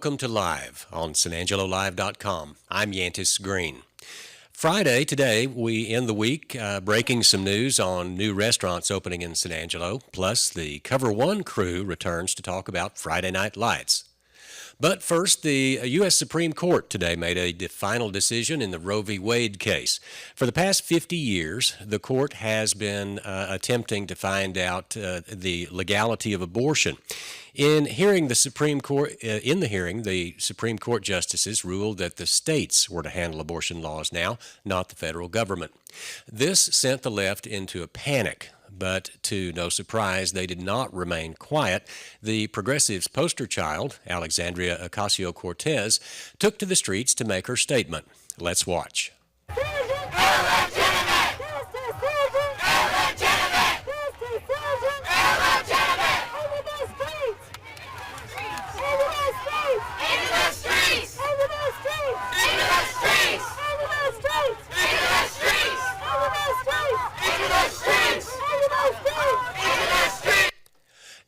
welcome to Live on SanAngeloLive.com. I'm Yantis Green. Friday, today, we end the week breaking some news on new restaurants opening in San Angelo, plus the Cover One crew returns to talk about Friday Night Lights. But first, the U.S. Supreme Court today made a final decision in the Roe v. Wade case. For the past 50 years, the court has been attempting to find out the legality of abortion. In the hearing, the Supreme Court justices ruled that the states were to handle abortion laws now, not the federal government. This sent the left into a panic. But to no surprise, they did not remain quiet. The progressives' poster child, Alexandria Ocasio-Cortez, took to the streets to make her statement. Let's watch.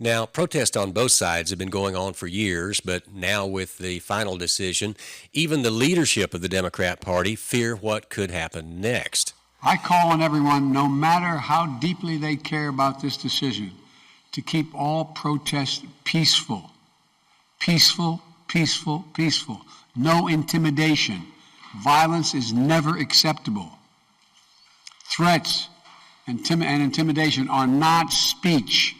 Now, protests on both sides have been going on for years, but now with the final decision, even the leadership of the Democrat Party fear what could happen next. I call on everyone, no matter how deeply they care about this decision, to keep all protests peaceful. Peaceful, peaceful, peaceful. No intimidation. Violence is never acceptable. Threats and intimidation are not speech.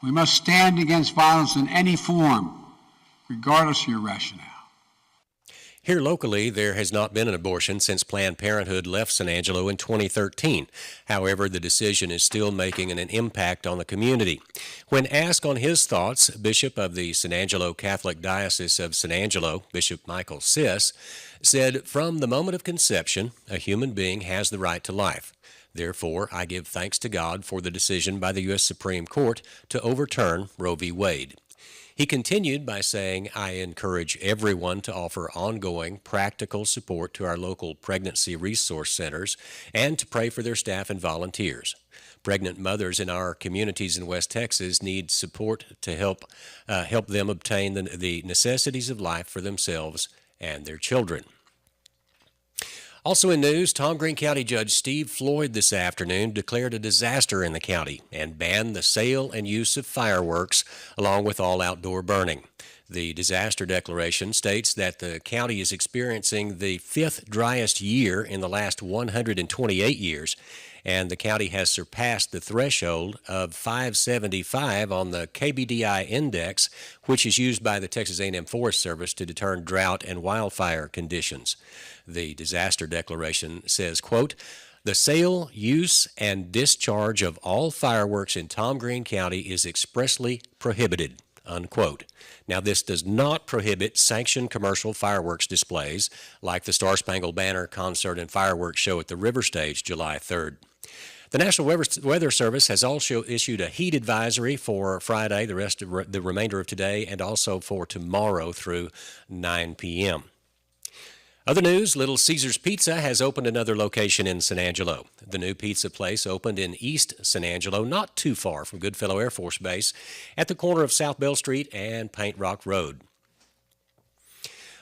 We must stand against violence in any form, regardless of your rationale. Here locally, there has not been an abortion since Planned Parenthood left San Angelo in 2013. However, the decision is still making an impact on the community. When asked on his thoughts, Bishop of the San Angelo Catholic Diocese of San Angelo, Bishop Michael Siss, said, "From the moment of conception, a human being has the right to life. Therefore, I give thanks to God for the decision by the U.S. Supreme Court to overturn Roe v. Wade." He continued by saying, "I encourage everyone to offer ongoing practical support to our local pregnancy resource centers and to pray for their staff and volunteers. Pregnant mothers in our communities in West Texas need support to help them obtain the necessities of life for themselves and their children." Also in news, Tom Green County Judge Steve Floyd this afternoon declared a disaster in the county and banned the sale and use of fireworks along with all outdoor burning. The disaster declaration states that the county is experiencing the fifth driest year in the last 128 years, and the county has surpassed the threshold of 575 on the KBDI index, which is used by the Texas A&M Forest Service to determine drought and wildfire conditions. The disaster declaration says, quote, "The sale, use, and discharge of all fireworks in Tom Green County is expressly prohibited," unquote. Now, this does not prohibit sanctioned commercial fireworks displays like the Star Spangled Banner concert and fireworks show at the River Stage July 3rd. The National Weather Service has also issued a heat advisory for Friday, the remainder of today, and also for tomorrow through 9 p.m. Other news, Little Caesars Pizza has opened another location in San Angelo. The new pizza place opened in East San Angelo, not too far from Goodfellow Air Force Base, at the corner of South Bell Street and Paint Rock Road.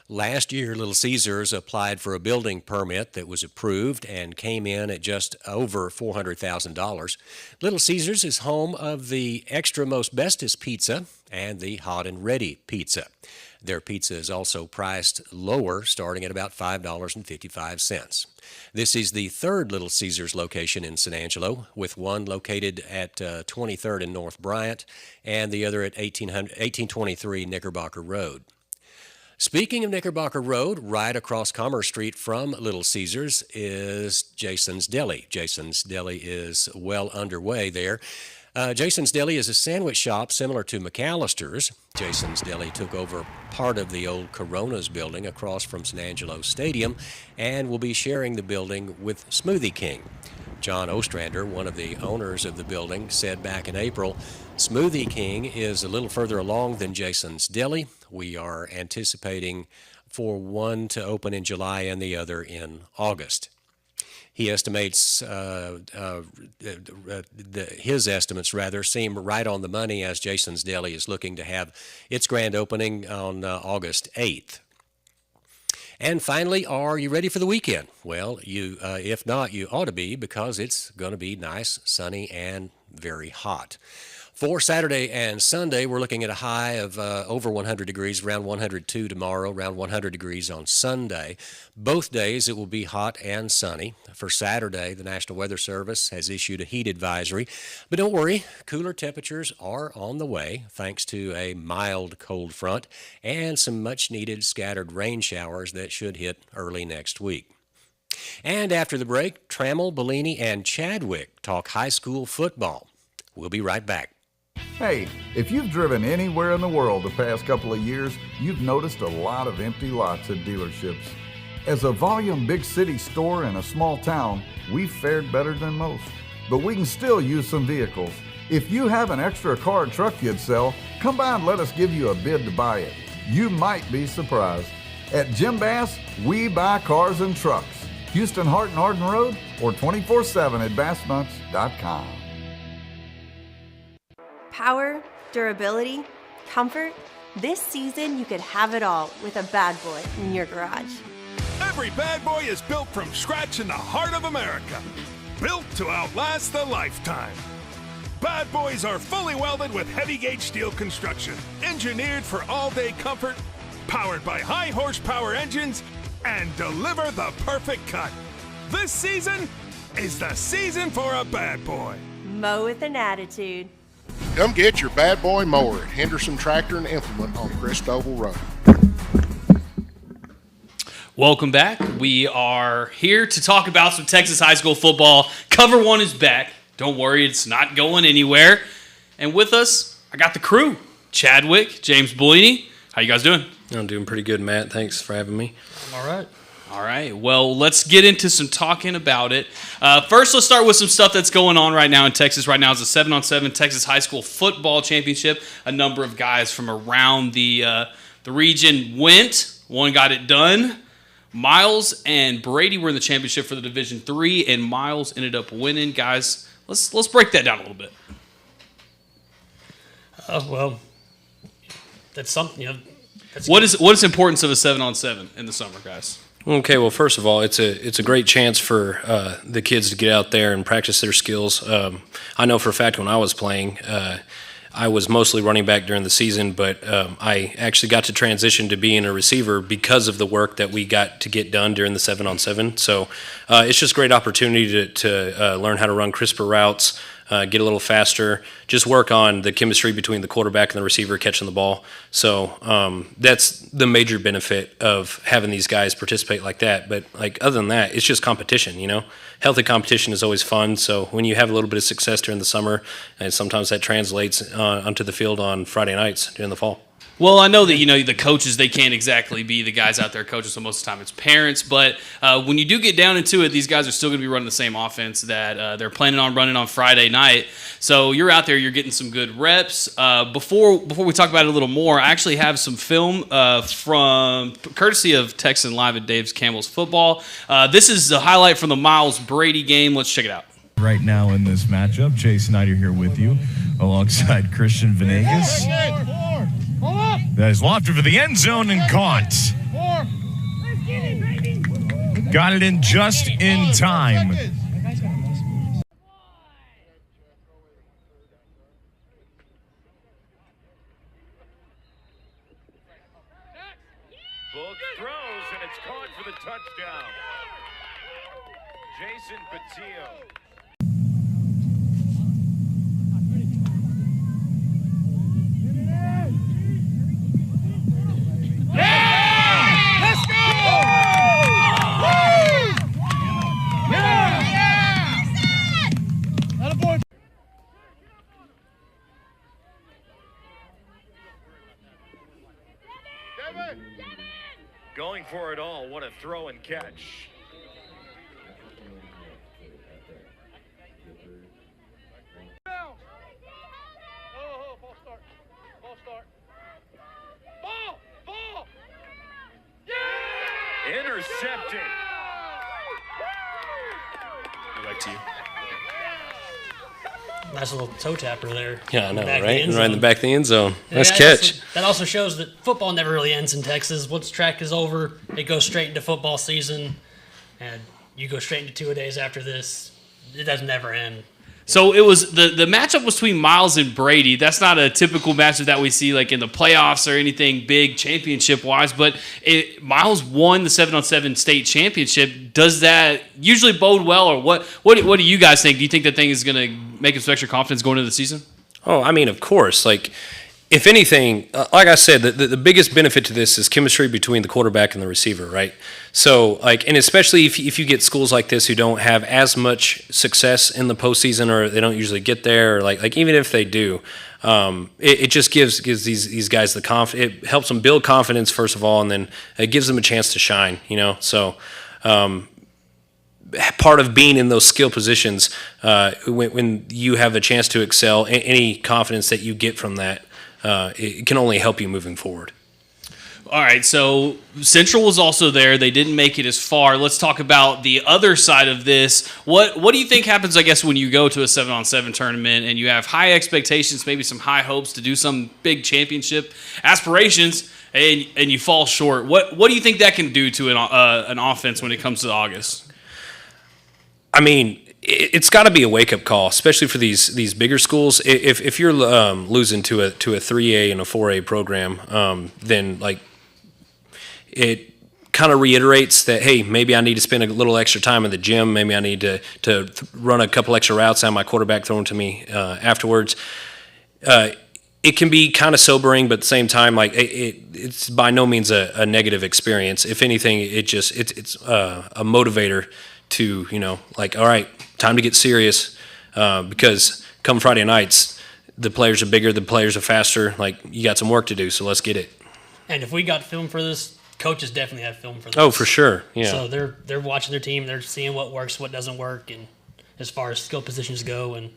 Last year, Little Caesars applied for a building permit that was approved and came in at just over $400,000. Little Caesars is home of the Extra Most Bestest Pizza and the Hot and Ready Pizza. Their pizza is also priced lower, starting at about $5.55. This is the third Little Caesars location in San Angelo, with one located at 23rd and North Bryant and the other at 1823 Knickerbocker Road. Speaking of Knickerbocker Road, right across Commerce Street from Little Caesars is Jason's Deli. Jason's Deli is well underway there. Jason's Deli is a sandwich shop similar to McAllister's. Jason's Deli took over part of the old Coronas building across from San Angelo Stadium and will be sharing the building with Smoothie King. John Ostrander, one of the owners of the building, said back in April, "Smoothie King is a little further along than Jason's Deli. We are anticipating for one to open in July and the other in August." He estimates his estimates rather seem right on the money, as Jason's Deli is looking to have its grand opening on August 8th. And finally, are you ready for the weekend? Well, if not, you ought to be, because it's going to be nice, sunny, and very hot. For Saturday and Sunday, we're looking at a high of over 100 degrees, around 102 tomorrow, around 100 degrees on Sunday. Both days it will be hot and sunny. For Saturday, the National Weather Service has issued a heat advisory. But don't worry, cooler temperatures are on the way thanks to a mild cold front and some much-needed scattered rain showers that should hit early next week. And after the break, Trammell, Bellini, and Chadwick talk high school football. We'll be right back. Hey, if you've driven anywhere in the world the past couple of years, you've noticed a lot of empty lots at dealerships. As a volume big city store in a small town, we've fared better than most. But we can still use some vehicles. If you have an extra car or truck you'd sell, come by and let us give you a bid to buy it. You might be surprised. At Jim Bass, we buy cars and trucks. Houston, Hart, and Arden Road, or 24/7 at bassnuts.com. Power, durability, comfort. This season you could have it all with a bad boy in your garage. Every bad boy is built from scratch in the heart of America. Built to outlast the lifetime. Bad boys are fully welded with heavy gauge steel construction, engineered for all-day comfort, powered by high horsepower engines, and deliver the perfect cut. This season is the season for a bad boy. Mow with an attitude. Come get your bad boy mower at Henderson Tractor and Implement on Christoval Road. Welcome back. We are here to talk about some Texas high school football. Cover One is back. Don't worry, it's not going anywhere. And with us, I got the crew. Chadwick, James Bellini. How you guys doing? I'm doing pretty good, Matt. Thanks for having me. All right. All right. Well, let's get into some talking about it. First, let's start with some stuff that's going on right now in Texas. Right now is a 7-on-7 Texas High School Football Championship. A number of guys from around the region went. One got it done. Miles and Brady were in the championship for the Division III, and Miles ended up winning. Guys, let's break that down a little bit. Well, that's something. What is the importance of a 7-on-7 in the summer, guys? Okay, well, first of all, it's a great chance for the kids to get out there and practice their skills. I know for a fact when I was playing, I was mostly running back during the season, but I actually got to transition to being a receiver because of the work that we got to get done during the 7-on-7. So it's just a great opportunity to learn how to run crisper routes, get a little faster, just work on the chemistry between the quarterback and the receiver catching the ball. So that's the major benefit of having these guys participate like that. But like other than that, it's just competition, you know. Healthy competition is always fun. So when you have a little bit of success during the summer, and sometimes that translates onto the field on Friday nights during the fall. Well, I know that, the coaches, they can't exactly be the guys out there coaching, so most of the time it's parents. But when you do get down into it, these guys are still going to be running the same offense that they're planning on running on Friday night. So you're out there, you're getting some good reps. Before we talk about it a little more, I actually have some film from courtesy of Texan Live at Dave's Campbell's Football. This is the highlight from the Miles Brady game. Let's check it out. Right now in this matchup, Jay Snyder here with you, alongside Christian Venegas. That is lofted for the end zone and caught. Got it in just in time. Book throws, and it's caught for the touchdown. Jason Patillo. Going for it all. What a throw and catch. Ball. Yeah! Intercepted. back to you. Nice little toe tapper there. Yeah, I know, Back of the right? end Right in the zone. back of the end zone. Yeah, Nice catch. That also shows that football never really ends in Texas. Once track is over, it goes straight into football season, and you go straight into 2-a-days after this. It doesn't never end. So it was the matchup was between Miles and Brady. That's not a typical matchup that we see like in the playoffs or anything big championship wise. But Miles won the 7-on-7 state championship. Does that usually bode well, or what do you guys think? Do you think that thing is going to make him some extra confidence going into the season? Oh, I mean, of course. Like, if anything, like I said, the biggest benefit to this is chemistry between the quarterback and the receiver, right? So, like, and especially if you get schools like this who don't have as much success in the postseason, or they don't usually get there, or like even if they do, it just gives these guys the confidence. It helps them build confidence first of all, and then it gives them a chance to shine. So. Part of being in those skill positions, when you have a chance to excel, any confidence that you get from that, it can only help you moving forward. All right, so Central was also there. They didn't make it as far. Let's talk about the other side of this. What do you think happens, I guess, when you go to a 7-on-7 tournament and you have high expectations, maybe some high hopes to do some big championship aspirations, and you fall short? What do you think that can do to an offense when it comes to August? I mean, it's got to be a wake-up call, especially for these bigger schools. If you're losing to a 3A and a 4A program, then like it kind of reiterates that, hey, maybe I need to spend a little extra time in the gym. Maybe I need to run a couple extra routes, have my quarterback thrown to me afterwards. It can be kind of sobering, but at the same time, like it's by no means a negative experience. If anything, it's a motivator to, like, all right, time to get serious, because come Friday nights, the players are bigger, the players are faster. Like, you got some work to do, so let's get it. And if we got film for this, coaches definitely have film for this. Oh, for sure, yeah. So they're watching their team, they're seeing what works, what doesn't work, and as far as skill positions go, and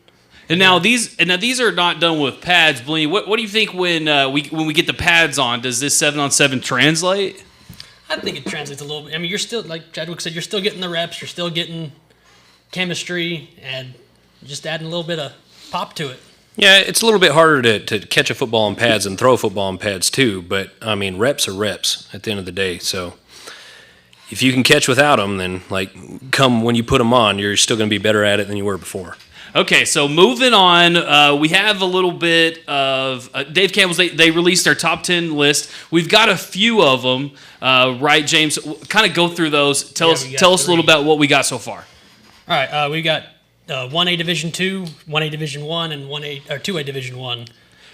now these are not done with pads. Blaney, what do you think when we get the pads on? Does this 7-on-7 translate? I think it translates a little bit. I mean, you're still, like Chadwick said, you're still getting the reps, you're still getting chemistry, and just adding a little bit of pop to it. Yeah, it's a little bit harder to catch a football on pads and throw a football on pads too, but, I mean, reps are reps at the end of the day. So if you can catch without them, then, like, come when you put them on, you're still going to be better at it than you were before. Okay, so moving on, we have a little bit of Dave Campbell's. They released their top 10 list. We've got a few of them, right, James? Kind of go through those. Tell us a little about what we got so far. All right, we got 1A Division 2, 1A Division 1, and 2A Division 1.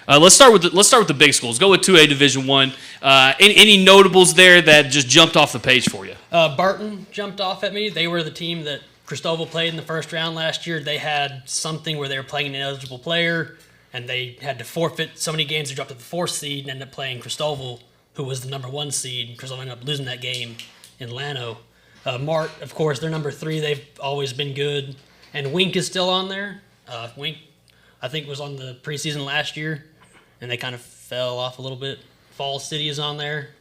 Let's start with the big schools. Go with 2A Division 1. Any notables there that just jumped off the page for you? Barton jumped off at me. They were the team that Cristobal played in the first round last year. They had something where they were playing an ineligible player, and they had to forfeit so many games. They dropped to the 4th seed and ended up playing Cristobal, who was the number 1 seed. Cristobal ended up losing that game in Llano. Mart, of course, they're number 3. They've always been good. And Wink is still on there. Wink, I think, was on the preseason last year, and they kind of fell off a little bit. Falls City is on there.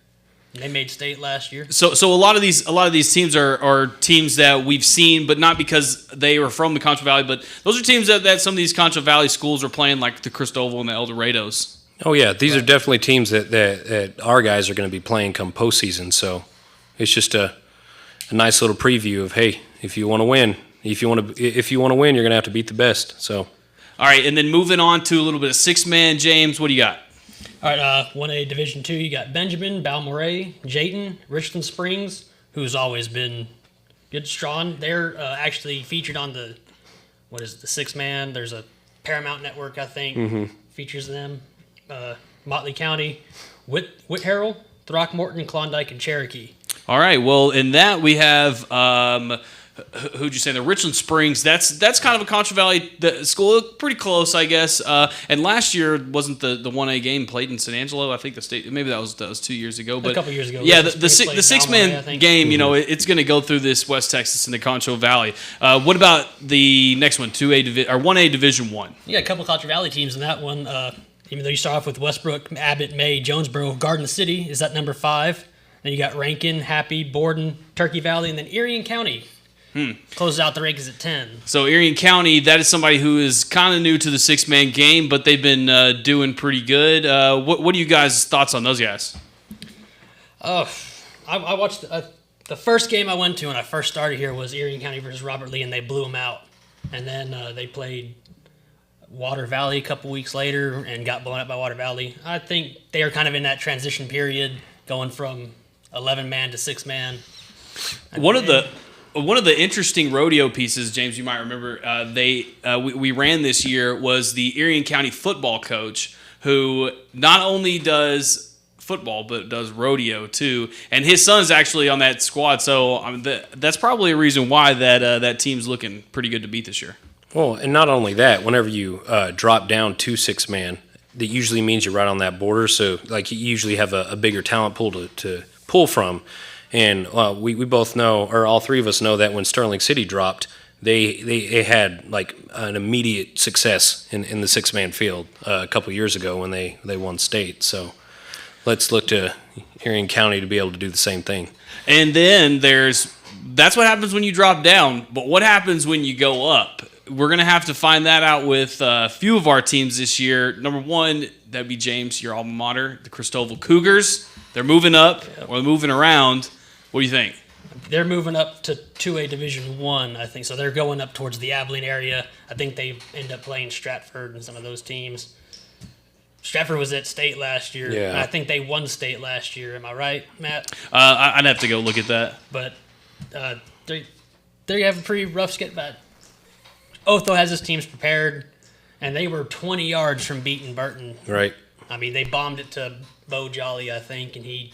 They made state last year. So a lot of these teams are teams that we've seen, but not because they were from the Contra Valley, but those are teams that some of these Contra Valley schools are playing, like the Cristobal and the El Dorados. Oh yeah, these are definitely teams that our guys are going to be playing come postseason. So it's just a nice little preview of, hey, if you want to win, you're going to have to beat the best. So, all right, and then moving on to a little bit of 6-man, James, what do you got? All right, 1A Division 2, you got Benjamin, Balmoral, Jayton, Richland Springs, who's always been good, strong. They're actually featured on the 6-man. There's a Paramount Network, I think, features them. Motley County, Whit Harrell, Throckmorton, Klondike, and Cherokee. All right, well, in that we have who'd you say? The Richland Springs. That's kind of a Contra Valley school, pretty close, I guess. And last year wasn't the 1A game played in San Angelo? I think the state. Maybe that was 2 years ago. But a couple years ago. Yeah, the 6-man game. You know, it's going to go through this West Texas and the Contra Valley. What about the next one? 1A Division 1. Yeah, a couple of Contra Valley teams in that one. Even though you start off with Westbrook, Abbott, May, Jonesboro, Garden City is at number 5. Then you got Rankin, Happy, Borden, Turkey Valley, and then Erie and County. Closes out the rankings at 10. So Erie County, that is somebody who is kind of new to the six-man game, but they've been doing pretty good. What are you guys' thoughts on those guys? I watched the first game I went to when I first started here was Erie County versus Robert Lee, and they blew them out. And then they played Water Valley a couple weeks later and got blown out by Water Valley. I think they are kind of in that transition period, going from 11-man to 6-man. One of the interesting rodeo pieces, James, you might remember, we ran this year was the Erie County football coach, who not only does football but does rodeo too, and his son's actually on that squad. So that's probably a reason why that team's looking pretty good to beat this year. Well, and not only that, whenever you drop down to 6-man, that usually means you're right on that border. So like you usually have a bigger talent pool to pull from. And we both know, or all three of us know, that when Sterling City dropped, they had like an immediate success in the 6-man field a couple years ago when they won state. So let's look to Erie County to be able to do the same thing. And then that's what happens when you drop down. But what happens when you go up? We're going to have to find that out with a few of our teams this year. Number one, that'd be James, your alma mater, the Christoval Cougars. They're moving up or moving around. What do you think? They're moving up to 2A Division I, I think. So they're going up towards the Abilene area. I think they end up playing Stratford and some of those teams. Stratford was at state last year. Yeah. I think they won state last year. Am I right, Matt? I'd have to go look at that. But they have a pretty rough skit. But Otho has his teams prepared, and they were 20 yards from beating Burton. Right. I mean, they bombed it to Bo Jolly, I think, and he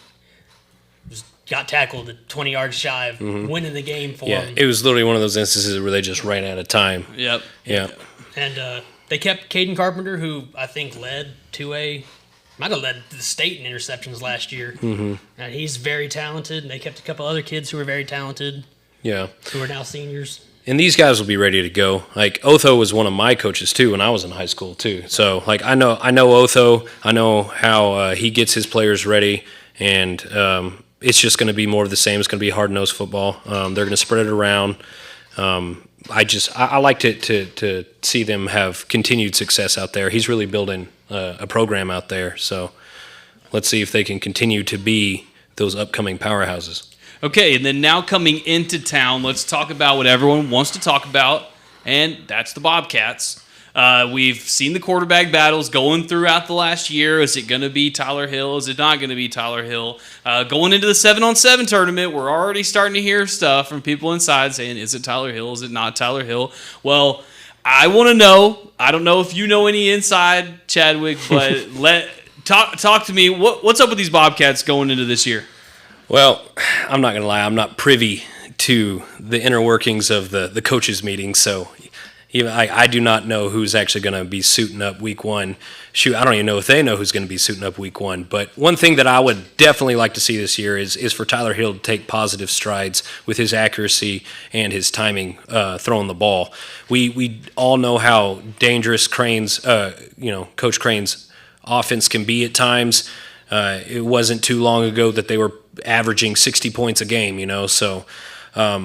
got tackled at 20 yards shy of winning the game for him. It was literally one of those instances where they just ran out of time. Yep. Yeah. And they kept Caden Carpenter, who I think led 2A, might have led the state in interceptions last year. Mm-hmm. And he's very talented, and they kept a couple other kids who were very talented. Yeah. Who are now seniors. And these guys will be ready to go. Like Otho was one of my coaches too when I was in high school too. So like I know Otho. I know how he gets his players ready, and it's just going to be more of the same. It's going to be hard-nosed football. They're going to spread it around. I like to see them have continued success out there. He's really building a program out there. So let's see if they can continue to be those upcoming powerhouses. Okay, and then now coming into town, let's talk about what everyone wants to talk about, and that's the Bobcats. We've seen the quarterback battles going throughout the last year. Is it going to be Tyler Hill? Is it not going to be Tyler Hill? Going into the 7-on-7 tournament, we're already starting to hear stuff from people inside saying, is it Tyler Hill? Is it not Tyler Hill? Well, I want to know. I don't know if you know any inside, Chadwick, but talk to me. What's up with these Bobcats going into this year? Well, I'm not going to lie. I'm not privy to the inner workings of the coaches' meetings, so I do not know who's actually going to be suiting up week one. Shoot, I don't even know if they know who's going to be suiting up week one. But one thing that I would definitely like to see this year is for Tyler Hill to take positive strides with his accuracy and his timing throwing the ball. We all know how dangerous Coach Crane's offense can be at times. It wasn't too long ago that they were averaging 60 points a game, so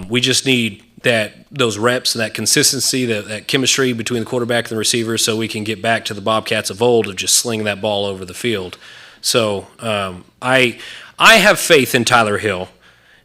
we just need those reps, that consistency, that chemistry between the quarterback and the receiver, so we can get back to the Bobcats of old of just slinging that ball over the field. So I have faith in Tyler Hill,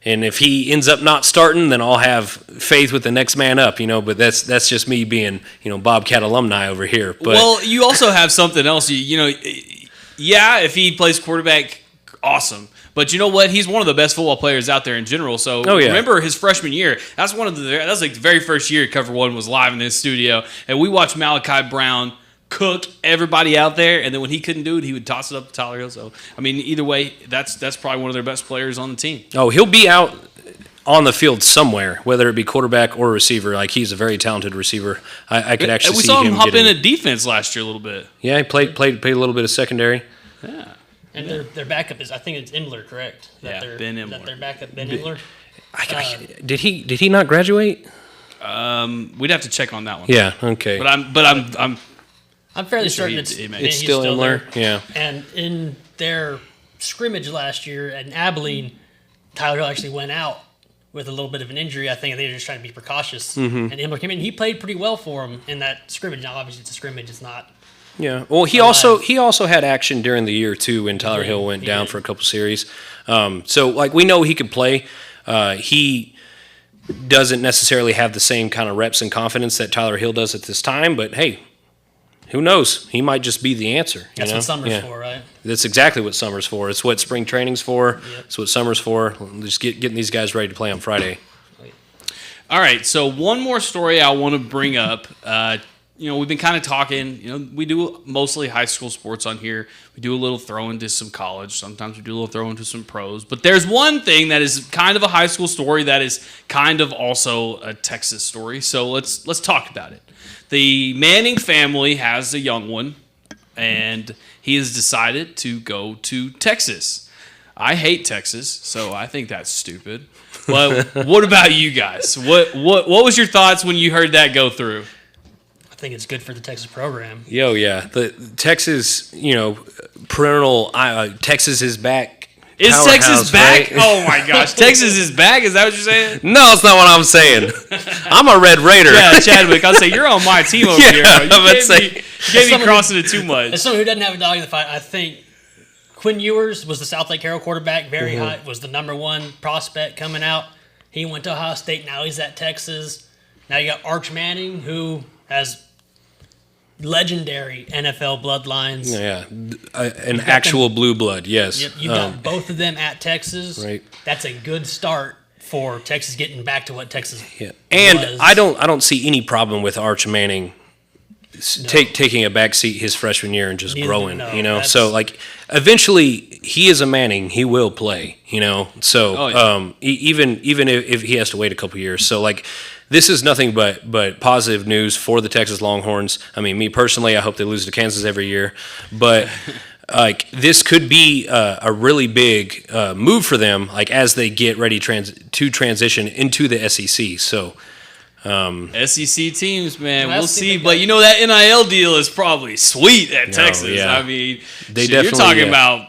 and if he ends up not starting, then I'll have faith with the next man up, but that's just me being, Bobcat alumni over here. But, well, you also have something else, yeah, if he plays quarterback, awesome. But you know what? He's one of the best football players out there in general. So Remember his freshman year. That's like the very first year Cover One was live in his studio, and we watched Malachi Brown cook everybody out there. And then when he couldn't do it, he would toss it up to Tyler Hill. So either way, that's probably one of their best players on the team. Oh, he'll be out on the field somewhere, whether it be quarterback or receiver. Like, he's a very talented receiver. I could actually see him. We saw him hop in at defense last year a little bit. Yeah, he played a little bit of secondary. Yeah. And their backup is, I think it's Imler, correct? Ben Imler. That their backup, Ben Imler. Did he not graduate? We'd have to check on that one. Yeah. Okay. But I'm fairly certain it's he's still Imler. There. Yeah. And in their scrimmage last year at Abilene, Tyler Hill actually went out with a little bit of an injury. I think they were just trying to be precautious. Mhm. And Himmler came in. He played pretty well for him in that scrimmage. Now, obviously, it's a scrimmage. It's not. Yeah. Well, he also had action during the year too when Tyler Hill went down for a couple series. So like we know he could play. He doesn't necessarily have the same kind of reps and confidence that Tyler Hill does at this time, but hey, who knows? He might just be the answer. That's what summer's for, right? That's exactly what summer's for. It's what spring training's for. Yep. It's what summer's for. Just getting these guys ready to play on Friday. All right, so one more story I want to bring up. We've been kind of talking. We do mostly high school sports on here. We do a little throw into some college. Sometimes we do a little throw into some pros. But there's one thing that is kind of a high school story that is kind of also a Texas story. So let's talk about it. The Manning family has a young one, and he has decided to go to Texas. I hate Texas, so I think that's stupid. But what about you guys? What was your thoughts when you heard that go through? I think it's good for the Texas program. Yeah. The Texas, perennial Texas is back. Is Texas back? Right? Oh my gosh, Texas is back. Is that what you're saying? No, that's not what I'm saying. I'm a Red Raider. Yeah, Chadwick. I'll say you're on my team over here. Bro. You gave me crossing it too much. As someone who doesn't have a dog in the fight, I think Quinn Ewers was the South Lake Carroll quarterback. Very high. Was the number one prospect coming out. He went to Ohio State. Now he's at Texas. Now you got Arch Manning, who has legendary NFL bloodlines. Yeah, an actual blue blood, yes. Yep, you got both of them at Texas. Right. That's a good start for Texas getting back to what Texas And was. I don't see any problem with Arch Manning taking a back seat his freshman year and just growing, So, like, eventually he is a Manning. He will play, So, even if he has to wait a couple years. So, like, this is nothing but positive news for the Texas Longhorns. I mean, me personally, I hope they lose to Kansas every year. But, like, this could be a really big move for them, like, as they get ready to transition into the SEC. So, SEC teams, man, we'll see. But that NIL deal is probably sweet at Texas. Yeah. I mean, you're talking about.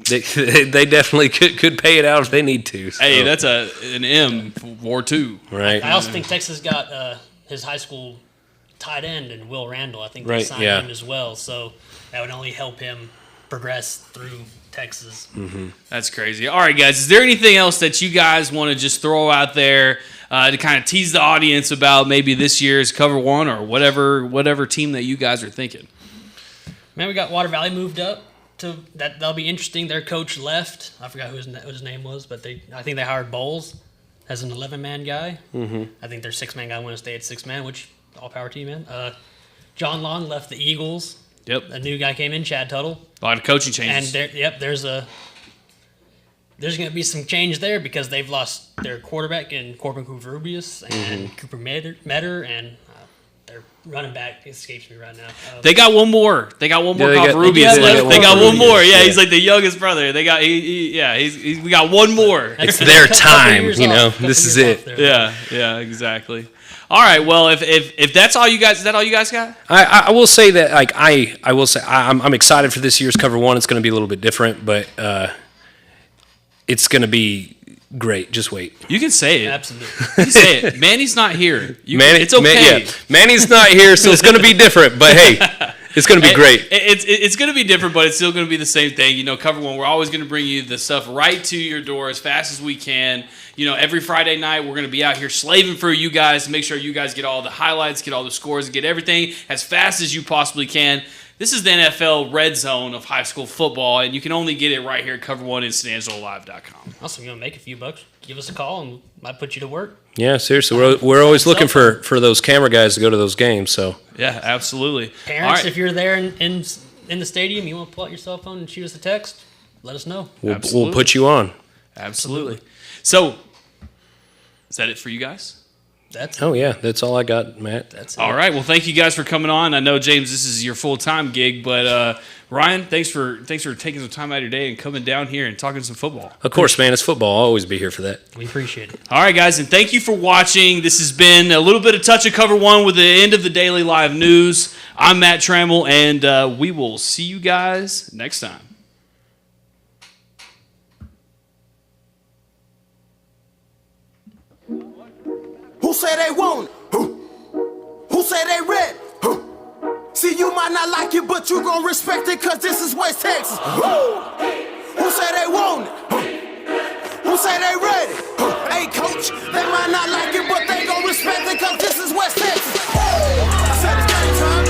They definitely could pay it out if they need to. So. Hey, that's an M for 2. Right. I also think Texas got his high school tight end and Will Randall. I think they signed him as well. So that would only help him progress through Texas. Mm-hmm. That's crazy. All right, guys. Is there anything else that you guys want to just throw out there to kind of tease the audience about maybe this year's Cover 1 or whatever team that you guys are thinking? Man, we got Water Valley moved up. That'll be interesting. Their coach left. I forgot who his name was, but I think they hired Bowles as an 11-man guy. Mm-hmm. I think their 6-man guy went to stay at 6-man, which all power to you, man. John Long left the Eagles. Yep. A new guy came in, Chad Tuttle. A lot of coaching changes. And there's going to be some change there because they've lost their quarterback in Corbin Couvrubius and Cooper Metter and their running back escapes me right now. They got one more. They got one more. Rubius left. They got one more. Yeah, he's like the youngest brother. They got. We got one more. It's their time. This is it. Yeah, exactly. All right. Well, if that's all you guys, is that all you guys got? I will say that I will say I'm excited for this year's Cover 1. It's going to be a little bit different, but it's going to be great. Just wait. You can say it. Absolutely. You can say it. Manny's not here. It's okay. Manny's not here, so it's going to be different. But hey, it's going to be great. It's going to be different, but it's still going to be the same thing. Cover 1. We're always going to bring you the stuff right to your door as fast as we can. Every Friday night we're going to be out here slaving for you guys to make sure you guys get all the highlights, get all the scores, and get everything as fast as you possibly can. This is the NFL red zone of high school football, and you can only get it right here at Cover 1 and SanAngeloLive.com. Also, if you want to make a few bucks, give us a call, and we might put you to work. Yeah, seriously. We're always looking for those camera guys to go to those games. So yeah, absolutely. Parents, if you're there in the stadium, you want to pull out your cell phone and shoot us a text, let us know. We'll put you on. Absolutely. So, is that it for you guys? That's that's all I got, Matt. That's it. All right. Well, thank you guys for coming on. I know, James, this is your full-time gig, but Ryan, thanks for taking some time out of your day and coming down here and talking some football. Of course, man. It's football. I'll always be here for that. We appreciate it. All right, guys, and thank you for watching. This has been a little bit of touch of Cover 1 with the end of the Daily Live News. I'm Matt Trammell, and we will see you guys next time. Who say they want it? Who say they ready? See, you might not like it, but you gon' respect it, cause this is West Texas. Who say they want it? Who say they ready? Hey, coach, they might not like it, but they gon' respect it, cause this is West Texas. I said it's game time.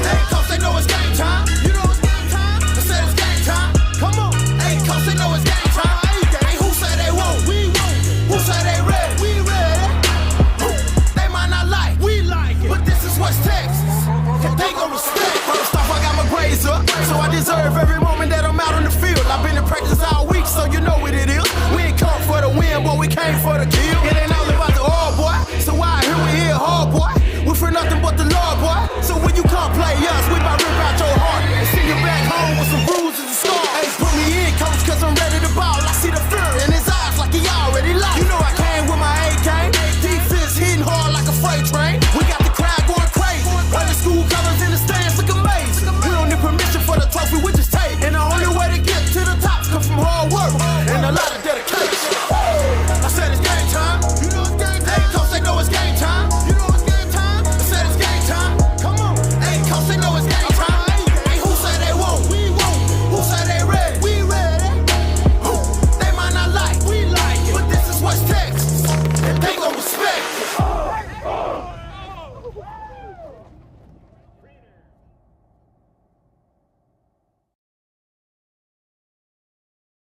Hey, coach, they know it's game time. You know it's game time. I said it's game time. Come on. Hey, coach, they know it's game time. Hey, who say they won't? We won't. Who say they ready? We ready. They might not like. We like it. But this is West Texas. They gon' respect. First off, I got my grades up, so I deserve every moment that I'm out on the field. I've been in practice all week, so you know what it is. We ain't come for the win, boy, we came for the kill. It ain't all about the all, boy. So why here we here hard, boy? We for nothing but the Lord, boy. So when you come play us, we bout